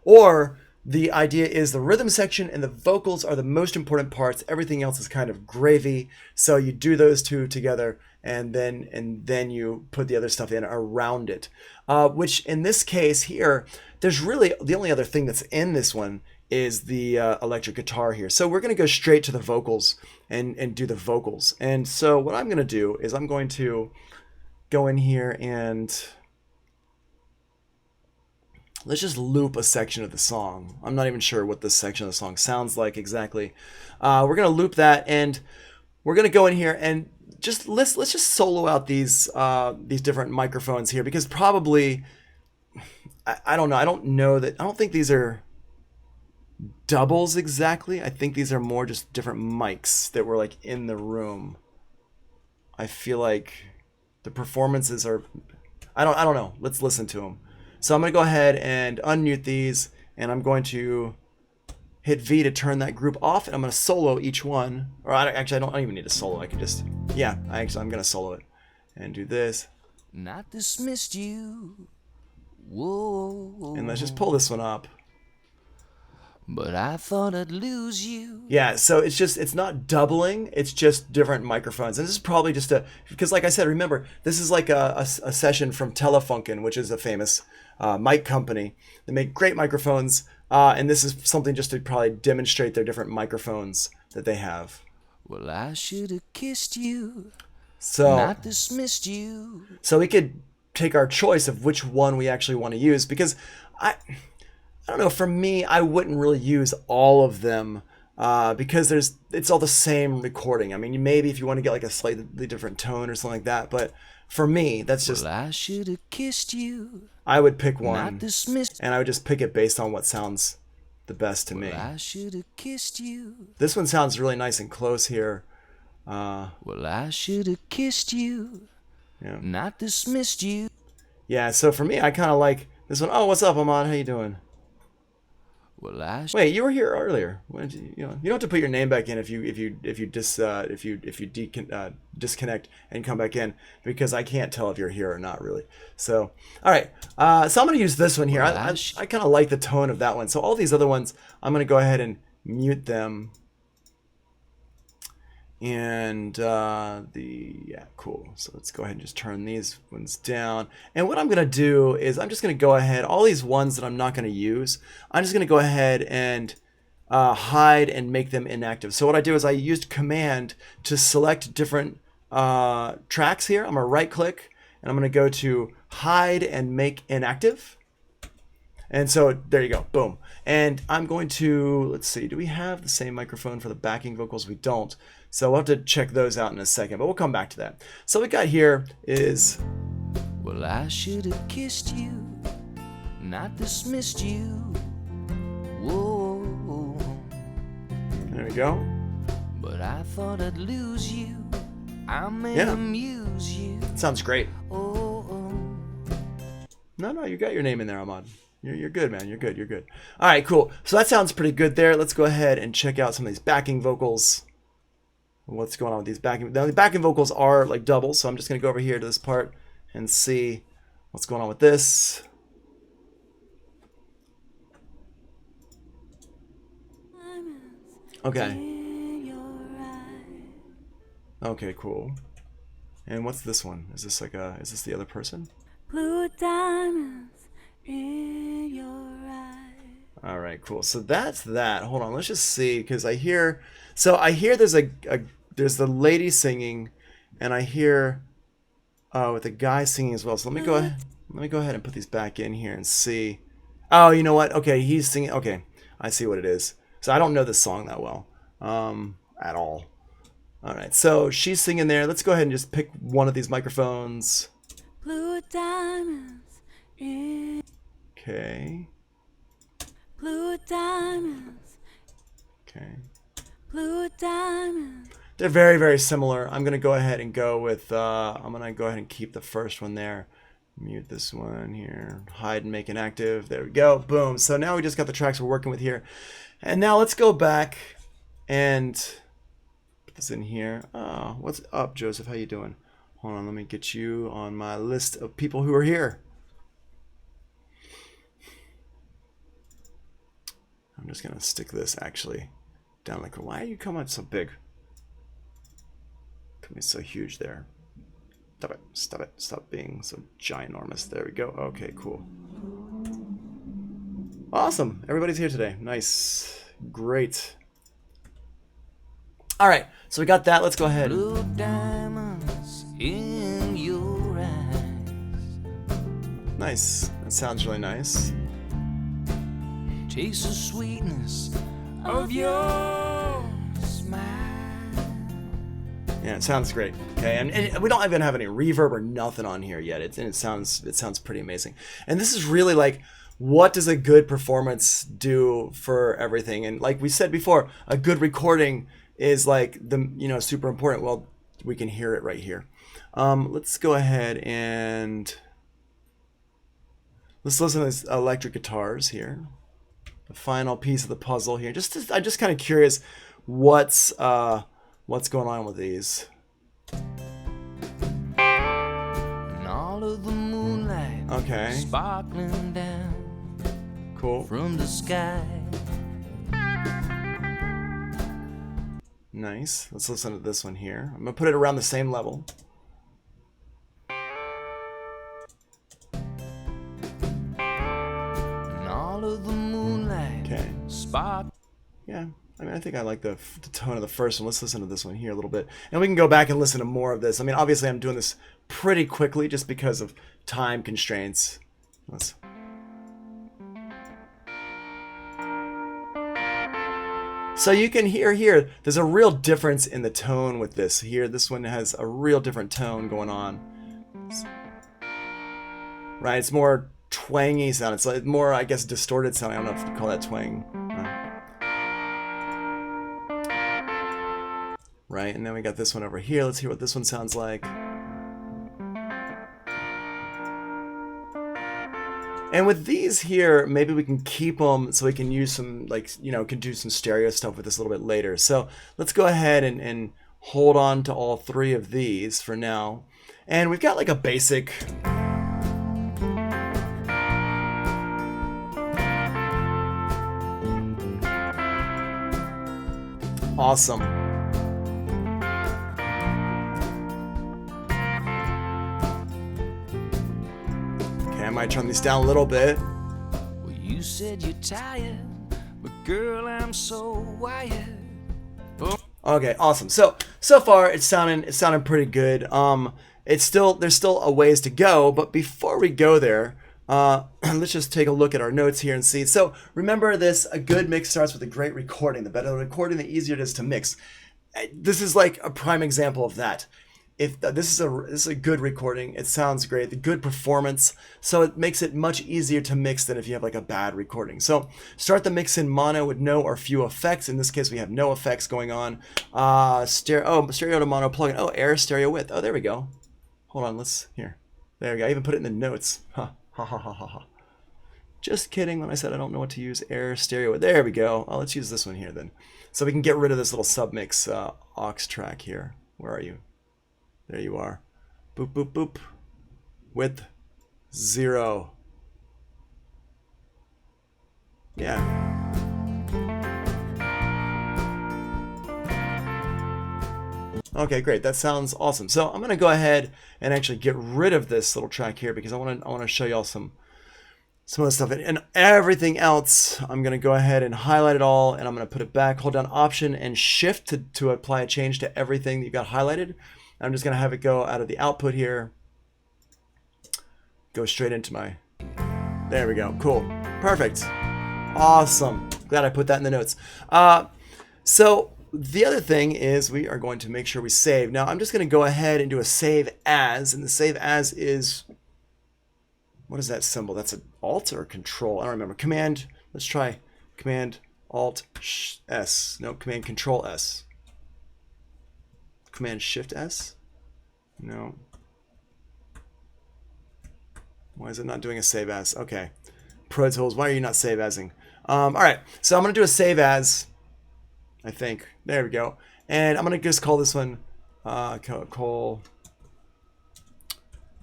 Or the idea is the rhythm section and the vocals are the most important parts. Everything else is kind of gravy. So you do those two together, and then you put the other stuff in around it. Which in this case here, there's really the only other thing that's in this one is the electric guitar here. So we're going to go straight to the vocals and do the vocals. And so what I'm going to do is I'm going to go in here and let's just loop a section of the song. I'm not even sure what this section of the song sounds like exactly. We're going to loop that, and we're going to go in here and just let's just solo out these different microphones here, because probably I don't know. I don't think these are doubles exactly. I think these are more just different mics that were like in the room. I feel like the performances are, I don't know. Let's listen to them. So I'm going to go ahead and unmute these, and I'm going to hit V to turn that group off, and I'm going to solo each one. Or I don't even need a solo. I can just, yeah, I'm going to solo it and do this. Not dismissed you. Whoa. And let's just pull this one up. But I thought I'd lose you. Yeah, so it's not doubling, it's just different microphones. And this is probably just because like I said, remember, this is like a session from Telefunken, which is a famous mic company. They make great microphones, and this is something just to probably demonstrate their different microphones that they have. Well, I should have kissed you. So, not dismissed you. So we could take our choice of which one we actually want to use, because I don't know, for me, I wouldn't really use all of them because it's all the same recording. I mean, maybe if you want to get like a slightly different tone or something like that, but for me, that's just... Well, I should have kissed you. I would pick one, not dismissed. And I would just pick it based on what sounds the best to me. I should have kissed you. This one sounds really nice and close here. Well, I should have kissed you. Yeah. Not dismissed you. Yeah, so for me, I kind of like this one. Oh, what's up, Ahmad? How you doing? Well, wait, you were here earlier. When did you don't have to put your name back in if you disconnect and come back in, because I can't tell if you're here or not really. So, all right. So I'm gonna use this one here. Well, I kind of like the tone of that one. So all these other ones, I'm gonna go ahead and mute them. And yeah, cool. So let's go ahead and just turn these ones down. And what I'm going to do is I'm just going to go ahead, all these ones that I'm not going to use, I'm just going to go ahead and hide and make them inactive. So what I do is I used Command to select different tracks here. I'm going to right click, and I'm going to go to hide and make inactive. And so there you go, boom. And I'm going to, let's see, do we have the same microphone for the backing vocals? We don't. So we'll have to check those out in a second, but we'll come back to that. So what we got here is... Well, I should have kissed you, not dismissed you. Whoa. There we go. but I thought I'd lose you. I may Yeah. amuse you. Sounds great. Oh, No, you got your name in there, Ahmad. You're good, man. You're good. You're good. All right, cool. So that sounds pretty good there. Let's go ahead and check out some of these backing vocals. What's going on with these backing? Now, the backing vocals are like double, so I'm just going to go over here to this part and see what's going on with this. Okay. Okay, cool. And what's this one? Is this like is this the other person? Blue diamonds in your eyes. All right, cool. So that's that. Hold on, let's just see, because I hear there's there's the lady singing, and I hear with the guy singing as well. So let me go ahead and put these back in here and see. Oh, you know what? Okay, he's singing. Okay, I see what it is. So I don't know this song that well, at all. All right, so she's singing there. Let's go ahead and just pick one of these microphones. Blue diamonds in. Okay. Blue diamonds. Okay. Blue diamonds. They're very, very similar. I'm gonna go ahead and go with. I'm gonna go ahead and keep the first one there. Mute this one here. Hide and make inactive. There we go. Boom. So now we just got the tracks we're working with here, and now let's go back and put this in here. What's up, Joseph? How you doing? Hold on. Let me get you on my list of people who are here. I'm just gonna stick this actually down like. Why are you coming out so big? Coming so huge there. Stop it! Stop it! Stop being so ginormous. There we go. Okay, cool. Awesome. Everybody's here today. Nice. Great. All right. So we got that. Let's go ahead. blue diamonds in your eyes. Nice. That sounds really nice. Taste the sweetness of your smile. Yeah, it sounds great. Okay, and we don't even have any reverb or nothing on here yet. It sounds pretty amazing. And this is really like, what does a good performance do for everything? And like we said before, a good recording is like super important. Well, we can hear it right here. Let's go ahead and let's listen to these electric guitars here. The final piece of the puzzle here. I'm just kind of curious what's going on with these. And all of the moonlight Okay. sparkling down Cool. from the sky. Nice. Let's listen to this one here. I'm gonna put it around the same level. And all of the moonlight Okay. spark. Yeah. I mean, I think I like the tone of the first one. Let's listen to this one here a little bit. And we can go back and listen to more of this. I mean, obviously I'm doing this pretty quickly just because of time constraints. So you can hear here, there's a real difference in the tone with this. Here, this one has a real different tone going on. Right, it's more twangy sound. It's like more, I guess, distorted sound. I don't know if you call that twang. Right, and then we got this one over here. Let's hear what this one sounds like. And with these here, maybe we can keep them so we can use some, can do some stereo stuff with this a little bit later. So let's go ahead and hold on to all three of these for now. And we've got like a basic... Awesome. I might turn these down a little bit. Well, you said you're tired, but girl, I'm so wired. Okay, awesome. So far it's sounding pretty good. There's still a ways to go, but before we go there, let's just take a look at our notes here and see. So remember this: a good mix starts with a great recording. The better the recording, the easier it is to mix. This is like a prime example of that. if this is a good recording, it sounds great, the good performance, so it makes it much easier to mix than if you have like a bad recording. So start the mix in mono with no or few effects. In this case, we have no effects going on. Stereo to mono plugin. Oh, air stereo width. Oh, there we go. Hold on, here. There we go. I even put it in the notes. Ha ha ha ha ha ha. Just kidding when I said I don't know what to use. Air stereo width. There we go. Oh, let's use this one here then. So we can get rid of this little submix aux track here. Where are you? There you are. Boop, boop, boop. Width 0. Yeah. Okay, great. That sounds awesome. So I'm going to go ahead and actually get rid of this little track here because I want to show y'all some of the stuff. And everything else, I'm going to go ahead and highlight it all, and I'm going to put it back. Hold down Option and Shift to apply a change to everything that you got highlighted. I'm just going to have it go out of the output here. Go straight into my... There we go. Cool. Perfect. Awesome. Glad I put that in the notes. So the other thing is we are going to make sure we save. Now I'm just going to go ahead and do a save as, and the save as is... What is that symbol? That's an Alt or Control? I don't remember. Command. Let's try Command Alt S. No, Command Control S. Command Shift S? No. Why is it not doing a save as? Okay. Pro Tools, why are you not save asing? All right, so I'm going to do a save as, I think. There we go. And I'm going to just call this one call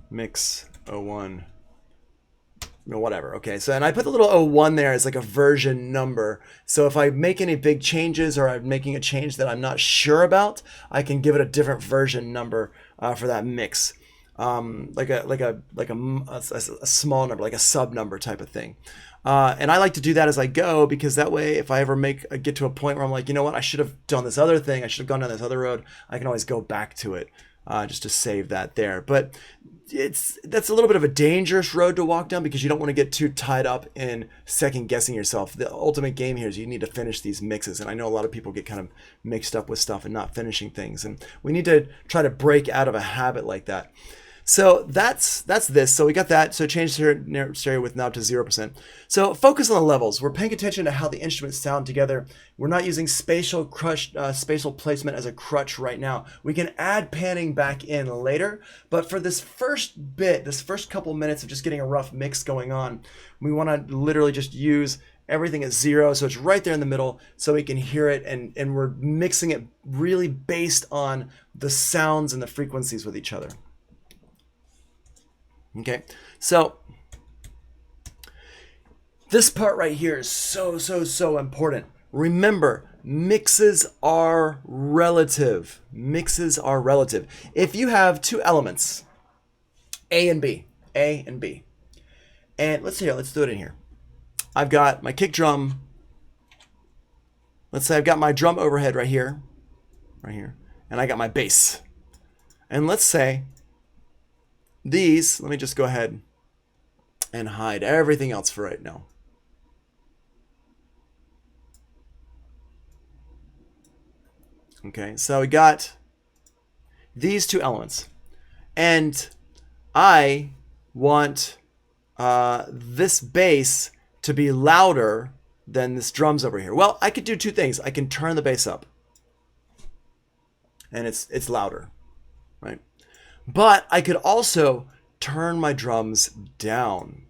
Mix 01. No, whatever. Okay, so and I put the little 01 there as like a version number. So if I make any big changes or I'm making a change that I'm not sure about, I can give it a different version number for that mix, like a small number, like a sub number type of thing. And I like to do that as I go because that way, if I ever get to a point where I'm like, you know what, I should have done this other thing, I should have gone down this other road, I can always go back to it just to save that there. But that's a little bit of a dangerous road to walk down because you don't want to get too tied up in second guessing yourself. The ultimate game here is you need to finish these mixes, and I know a lot of people get kind of mixed up with stuff and not finishing things, and we need to try to break out of a habit like that. So that's this. So we got that. So change stereo width now to 0%. So focus on the levels. We're paying attention to how the instruments sound together. We're not using spatial placement as a crutch right now. We can add panning back in later, but for this first bit, this first couple minutes of just getting a rough mix going on, we want to literally just use everything at 0, so it's right there in the middle, so we can hear it, and we're mixing it really based on the sounds and the frequencies with each other. Okay, so this part right here is so important. Remember, mixes are relative. Mixes are relative. If you have two elements, A and B, and let's do it in here. I've got my kick drum. Let's say I've got my drum overhead right here, and I got my bass. And let's say these, let me just go ahead and hide everything else for right now. Okay, so we got these two elements, and I want this bass to be louder than this drums over here. Well, I could do two things. I can turn the bass up, and it's louder, right? But I could also turn my drums down,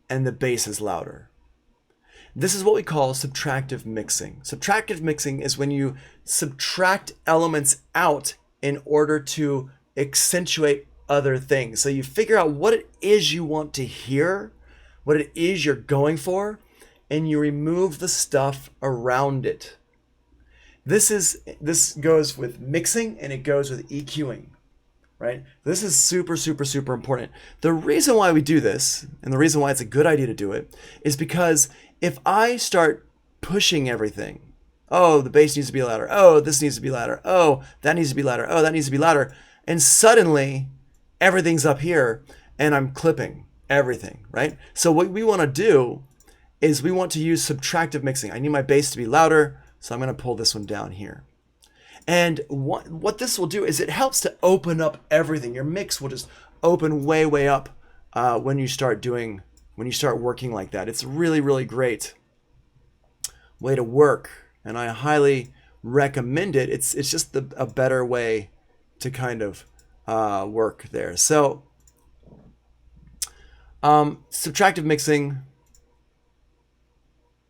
and the bass is louder. This is what we call subtractive mixing. Subtractive mixing is when you subtract elements out in order to accentuate other things. So you figure out what it is you want to hear, what it is you're going for, and you remove the stuff around it. This goes with mixing, and it goes with EQing. Right? This is super important. The reason why we do this, and the reason why it's a good idea to do it, is because if I start pushing everything, oh, the bass needs to be louder, oh, this needs to be louder, oh, that needs to be louder, oh, that needs to be louder, and suddenly everything's up here and I'm clipping everything, right? So what we want to do is we want to use subtractive mixing. I need my bass to be louder, so I'm going to pull this one down here. And what this will do is it helps to open up everything. Your mix will just open way up when you start working like that. It's really, really great way to work, and I highly recommend it. It's just a better way to kind of work there. So subtractive mixing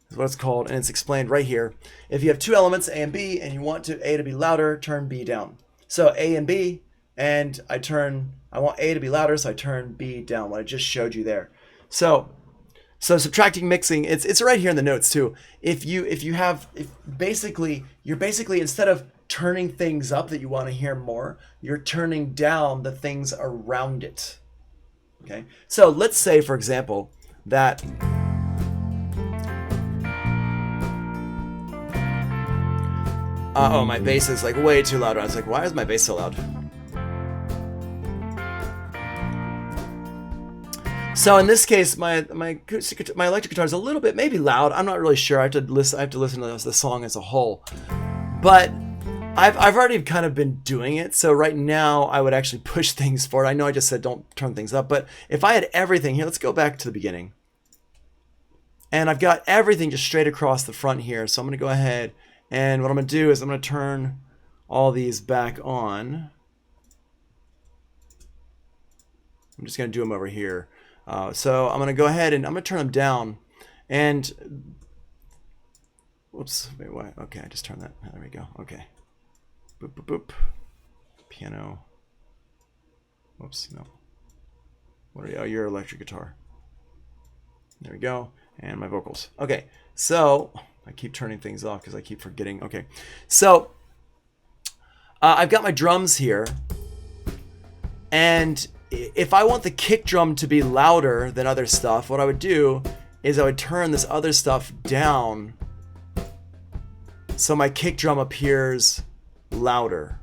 is what it's called, and it's explained right here. If you have two elements, A and B, and you want A to be louder, turn B down. So A and B, and I want A to be louder, so I turn B down, what I just showed you there. So subtracting mixing, it's right here in the notes too. If basically instead of turning things up that you want to hear more, you're turning down the things around it. Okay, so let's say, for example, that oh, my bass is like way too loud. I was like, why is my bass so loud? So in this case, my electric guitar is a little bit maybe loud. I'm not really sure. I have to listen to the song as a whole, but I've already kind of been doing it. So right now I would actually push things forward. I know I just said don't turn things up, but if I had everything here, let's go back to the beginning. And I've got everything just straight across the front here. So I'm going to go ahead, and what I'm going to do is I'm going to turn all these back on. I'm just going to do them over here. So I'm going to go ahead and I'm going to turn them down. And whoops, wait, what? Okay, I just turned that. There we go. Okay. Boop, boop, boop. Piano. Whoops, no. What are you? Oh, your electric guitar. There we go. And my vocals. Okay, so I keep turning things off because I keep forgetting. Okay, so I've got my drums here, and if I want the kick drum to be louder than other stuff, what I would do is I would turn this other stuff down so my kick drum appears louder.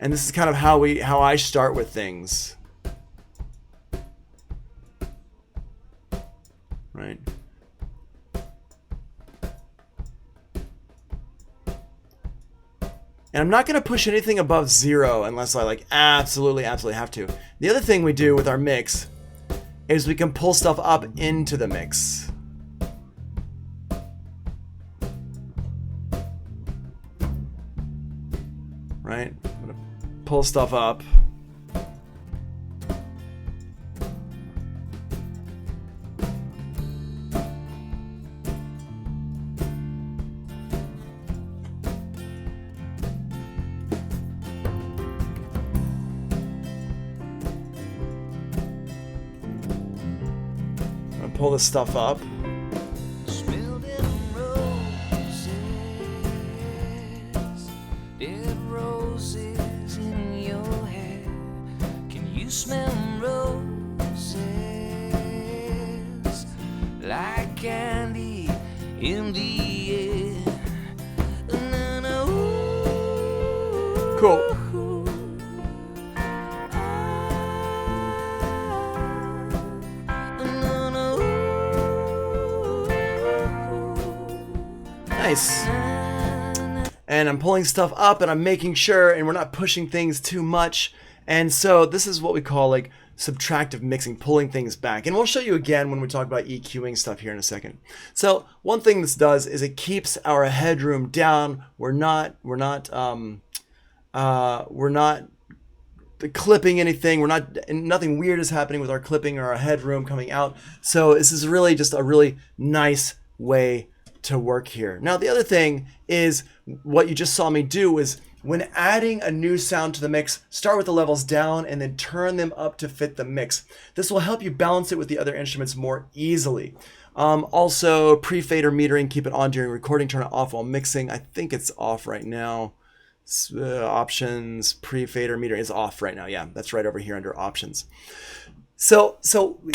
And this is kind of how I start with things. Right? And I'm not going to push anything above 0 unless I absolutely have to. The other thing we do with our mix is we can pull stuff up into the mix. Right? I'm going to pull stuff up. Pull this stuff up. Smell them roses, dead roses in your hair. Can you smell roses like candy in the air? Cool. Nice. And I'm pulling stuff up and I'm making sure, and we're not pushing things too much. And so this is what we call like subtractive mixing, pulling things back. And we'll show you again when we talk about EQing stuff here in a second. So one thing this does is it keeps our headroom down. We're not clipping anything. Nothing weird is happening with our clipping or our headroom coming out. So this is really just a really nice way to work here. Now the other thing is what you just saw me do is when adding a new sound to the mix, start with the levels down and then turn them up to fit the mix. This will help you balance it with the other instruments more easily. Also, pre-fader metering, keep it on during recording, turn it off while mixing. I think it's off right now. Options, pre-fader metering is off right now. Yeah, that's right over here under options. So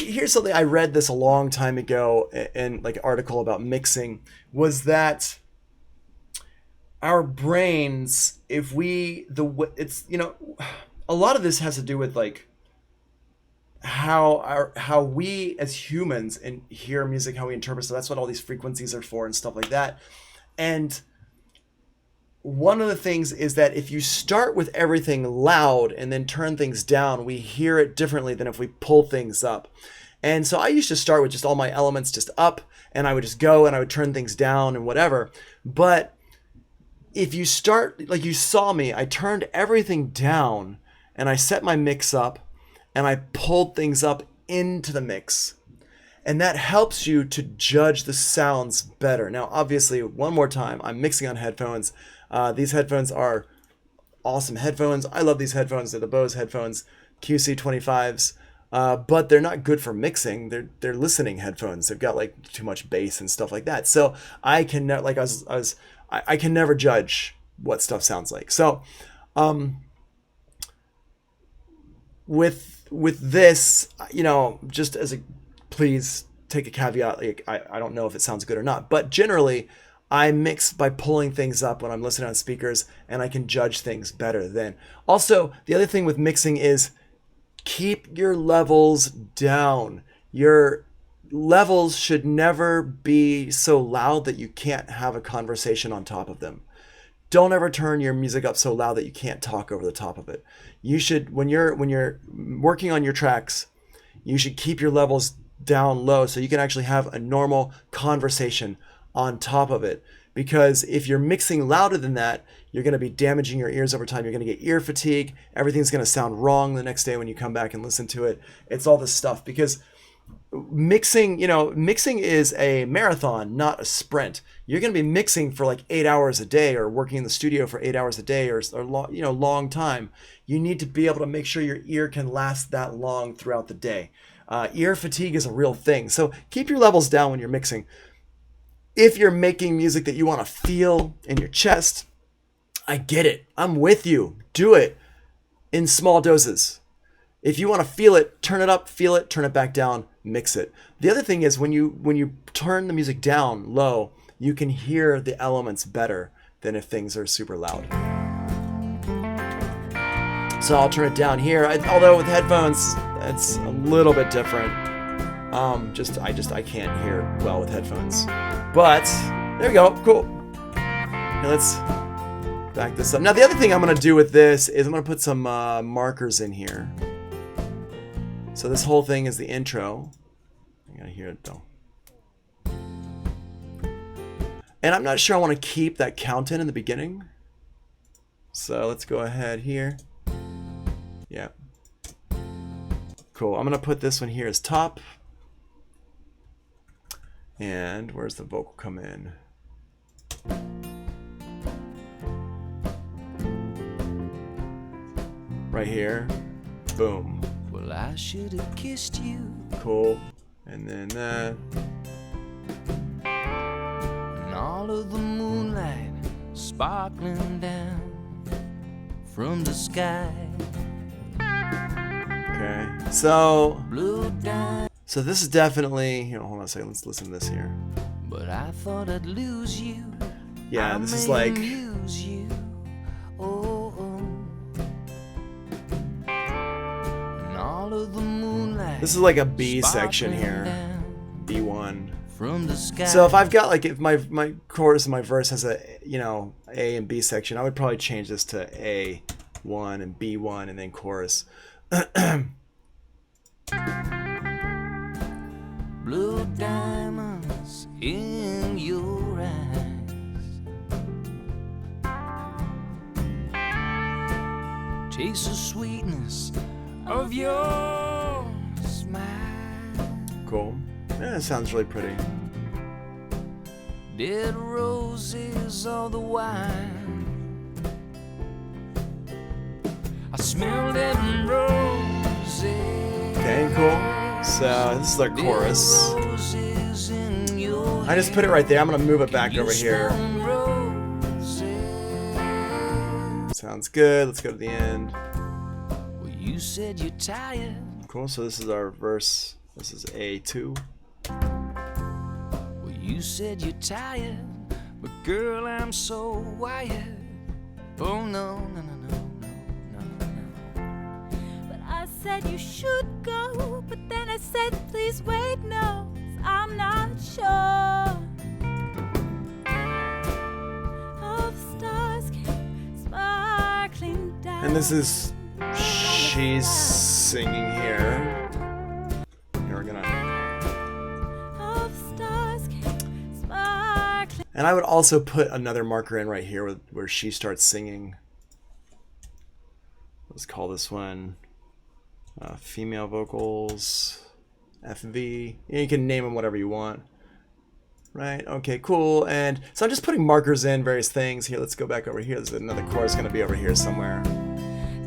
here's something I read this a long time ago in like an article about mixing, was that our brains, a lot of this has to do with like how we as humans and hear music, how we interpret. So that's what all these frequencies are for and stuff like that. And one of the things is that if you start with everything loud and then turn things down, we hear it differently than if we pull things up. And so I used to start with just all my elements just up, and I would just go and I would turn things down and whatever. But if you start, like you saw me, I turned everything down and I set my mix up and I pulled things up into the mix. And that helps you to judge the sounds better. Now, obviously, one more time, I'm mixing on headphones. These headphones are awesome headphones. I love these headphones. They're the Bose headphones, QC25s. But they're not good for mixing. They're listening headphones. They've got like too much bass and stuff like that. So I can I can never judge what stuff sounds like. So with this, you know, just as a please take a caveat. Like I don't know if it sounds good or not, but generally I mix by pulling things up when I'm listening on speakers, and I can judge things better then. Also, the other thing with mixing is keep your levels down. Your levels should never be so loud that you can't have a conversation on top of them. Don't ever turn your music up so loud that you can't talk over the top of it. You should, when you're working on your tracks, you should keep your levels down low so you can actually have a normal conversation on top of it. Because if you're mixing louder than that, you're going to be damaging your ears over time. You're going to get ear fatigue. Everything's going to sound wrong the next day when you come back and listen to it. It's all this stuff because mixing is a marathon, not a sprint. You're going to be mixing for like 8 hours a day or working in the studio for 8 hours a day or long time. You need to be able to make sure your ear can last that long throughout the day. Ear fatigue is a real thing. So keep your levels down when you're mixing. If you're making music that you want to feel in your chest, I get it. I'm with you. Do it in small doses. If you want to feel it, turn it up, feel it, turn it back down, mix it. The other thing is when you turn the music down low, you can hear the elements better than if things are super loud. So I'll turn it down here. Although with headphones, it's a little bit different. I can't hear well with headphones. But there we go. Cool. Now let's back this up. Now the other thing I'm going to do with this is I'm going to put some markers in here. So this whole thing is the intro. I gotta hear it though. And I'm not sure I want to keep that count in the beginning. So let's go ahead here. Yeah. Cool. I'm going to put this one here as top. And where's the vocal come in? Right here. Boom. Well, I should have kissed you. Cool. And then that. And all of the moonlight sparkling down from the sky. Okay. So Blue down. So this is definitely, hold on a second, let's listen to this here. But I thought I'd lose you. Yeah, this is like, Lose you. Oh, oh. And all of the moonlight. this is like a B section here. B1. From the sky. So if I've got like, if my chorus and my verse has a, A and B section, I would probably change this to A1 and B1 and then chorus. Blue diamonds in your eyes. Taste the sweetness of your smile. Cool. Yeah, that sounds really pretty. Dead roses all the wine. I smell dead roses. Okay, cool. So this is our chorus. I just put it right there. I'm gonna move it back over here. Sounds good. Let's go to the end. Well, you said you're tired. Cool. So this is our verse. This is A2. Well, you said you're tired, but girl, I'm so wired. Oh no, no, no, no, no, no, no. But I said you should go, but then I said please wait, no, 'cause I'm not sure of stars And this is she's singing here. Here we're gonna. Of stars came sparkling. And I would also put another marker in right here where she starts singing. Let's call this one female vocals, FV. You can name them whatever you want. Right, okay, cool. And so I'm just putting markers in various things. Here, let's go back over here. There's another chorus gonna be over here somewhere.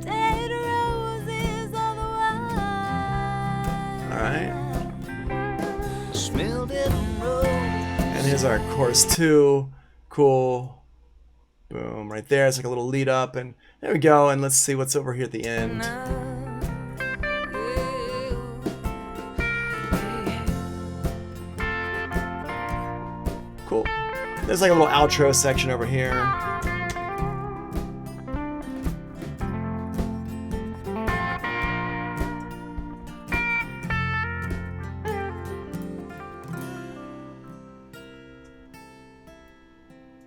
Dead roses all the while. Alright. Smell different rose. And here's our chorus 2. Cool. Boom, right there. It's like a little lead up, and there we go. And let's see what's over here at the end. Cool. There's like a little outro section over here.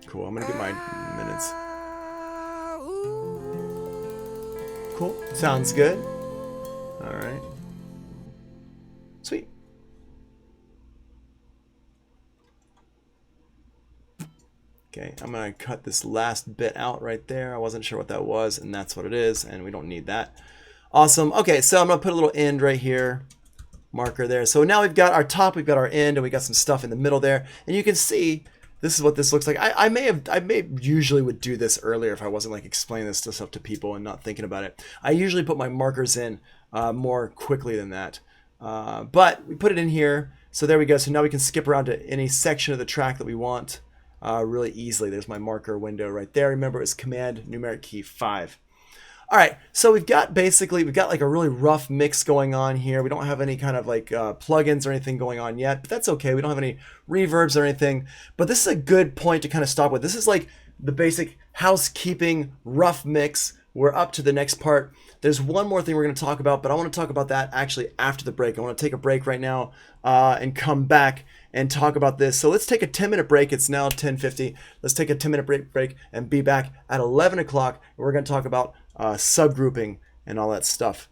Cool. I'm gonna get my minutes. Cool. Sounds good. All right. Sweet. Okay, I'm gonna cut this last bit out right there. I wasn't sure what that was, and that's what it is, and we don't need that. Awesome. Okay, so I'm gonna put a little end right here, marker there. So now we've got our top, we've got our end, and we got some stuff in the middle there, and you can see this is what this looks like. I may usually would do this earlier if I wasn't like explaining this stuff to people and not thinking about it. I usually put my markers in more quickly than that, but we put it in here. So there we go. So now we can skip around to any section of the track that we want. Really easily. There's my marker window right there. Remember, it's Command numeric key 5. All right, so we've got like a really rough mix going on here. We don't have any kind of like plugins or anything going on yet, but that's okay. We don't have any reverbs or anything, but this is a good point to kind of stop with. This is like the basic housekeeping rough mix. We're up to the next part. There's one more thing we're going to talk about, but I want to talk about that actually after the break. I want to take a break right now and come back and talk about this. So let's take a 10-minute break. It's now 10:50. Let's take a 10-minute break and be back at 11 o'clock. We're going to talk about subgrouping and all that stuff.